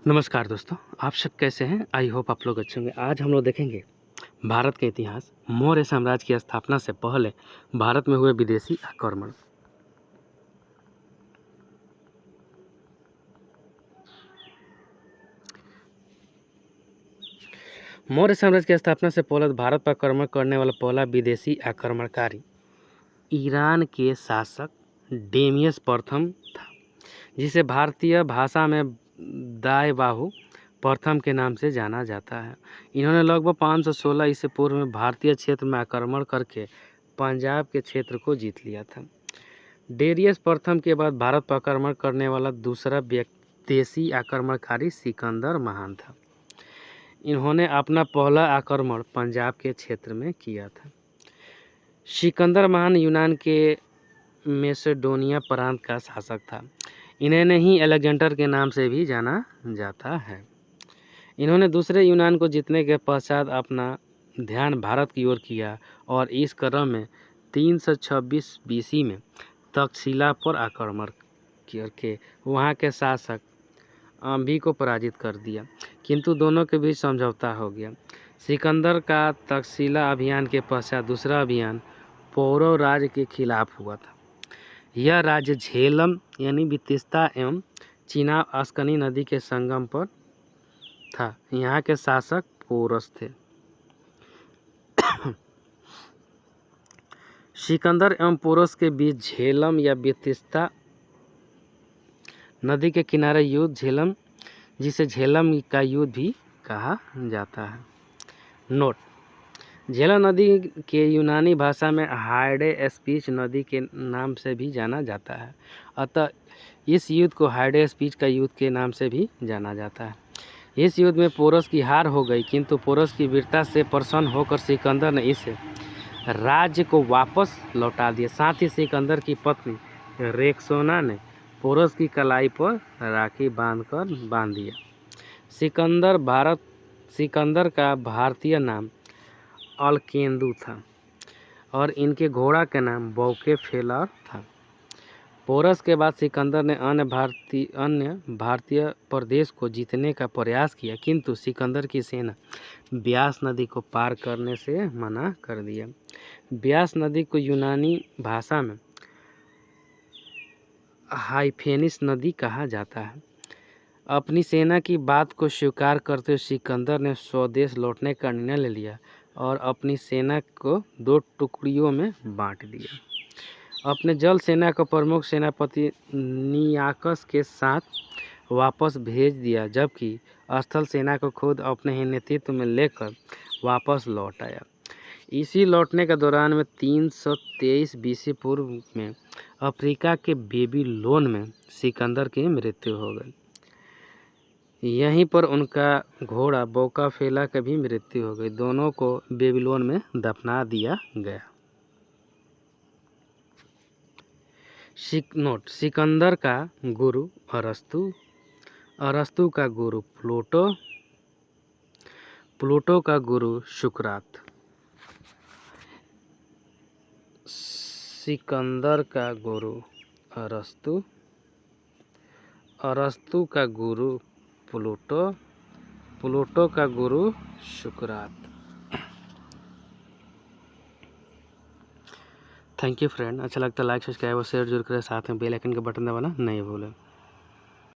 नमस्कार दोस्तों, आप सब कैसे हैं। आई होप आप लोग अच्छे होंगे। आज हम लोग देखेंगे भारत के इतिहास, मौर्य साम्राज्य की स्थापना से पहले भारत में हुए विदेशी आक्रमण। मौर्य साम्राज्य की स्थापना से पहले भारत पर आक्रमण करने वाला पहला विदेशी आक्रमणकारी ईरान के शासक डेमियस प्रथम था, जिसे भारतीय भाषा में दायबाहु प्रथम के नाम से जाना जाता है। इन्होंने लगभग 516 ईसा पूर्व में भारतीय क्षेत्र में आक्रमण करके पंजाब के क्षेत्र को जीत लिया था। डेरियस प्रथम के बाद भारत पर आक्रमण करने वाला दूसरा विदेशी आक्रमणकारी सिकंदर महान था। इन्होंने अपना पहला आक्रमण पंजाब के क्षेत्र में किया था। सिकंदर महान यूनान के मैसेडोनिया प्रांत का शासक था। इन्हें नहीं अलेक्जेंडर के नाम से भी जाना जाता है। इन्होंने दूसरे यूनान को जीतने के पश्चात अपना ध्यान भारत की ओर किया और इस क्रम में 326 बीसी में तक्षशिला पर आक्रमण करके वहां के शासक अंबी को पराजित कर दिया, किंतु दोनों के बीच समझौता हो गया। सिकंदर का तक्षशिला अभियान के पश्चात दूसरा अभियान पौरव राज्य के खिलाफ हुआ था। यह राज्य झेलम यानी वितिस्ता एवं चिनाब अस्कनी नदी के संगम पर था। यहाँ के शासक पोरस थे। सिकंदर एवं पोरस के बीच झेलम या वितिस्ता नदी के किनारे युद्ध झेलम, जिसे झेलम का युद्ध भी कहा जाता है। नोट: झेलम नदी के यूनानी भाषा में हाइडे स्पीच नदी के नाम से भी जाना जाता है। अतः इस युद्ध को हाइडे स्पीच का युद्ध के नाम से भी जाना जाता है। इस युद्ध में पोरस की हार हो गई, किंतु पोरस की वीरता से प्रसन्न होकर सिकंदर ने इस राज्य को वापस लौटा दिया। साथ ही सिकंदर की पत्नी रेक्सोना ने पोरस की कलाई पर राखी बांध दिया। सिकंदर का भारतीय नाम अलकेंदु था और इनके घोड़ा का नाम बौकेफेलर था। पोरस के बाद सिकंदर ने अन्य भारतीय प्रदेश को जीतने का प्रयास किया, किंतु सिकंदर की सेना ब्यास नदी को पार करने से मना कर दिया। ब्यास नदी को यूनानी भाषा में हाइफेनिस नदी कहा जाता है। अपनी सेना की बात को स्वीकार करते हुए सिकंदर ने स्वदेश लौटने का निर्णय ले लिया और अपनी सेना को 2 टुकड़ियों में बांट दिया। अपने जल सेना को प्रमुख सेनापति नियाकस के साथ वापस भेज दिया, जबकि स्थल सेना को खुद अपने ही नेतृत्व में लेकर वापस लौट आया। इसी लौटने के दौरान में 323 बीसी पूर्व में अफ्रीका के बेबीलोन में सिकंदर की मृत्यु हो गई। यहीं पर उनका घोड़ा बौकाफेला की भी मृत्यु हो गई। दोनों को बेबीलोन में दफना दिया गया। नोट: सिकंदर का गुरु अरस्तु, अरस्तु का गुरु प्लूटो, प्लूटो का गुरु सुकरात। सिकंदर का गुरु अरस्तु, अरस्तु का गुरु प्लूटो, प्लूटो का गुरु सुकरात। Thank you friend. अच्छा लगता है लाइक, सब्सक्राइब और शेयर जरूर करें। साथ में बेल आइकन का बटन दबाना नहीं भूलें।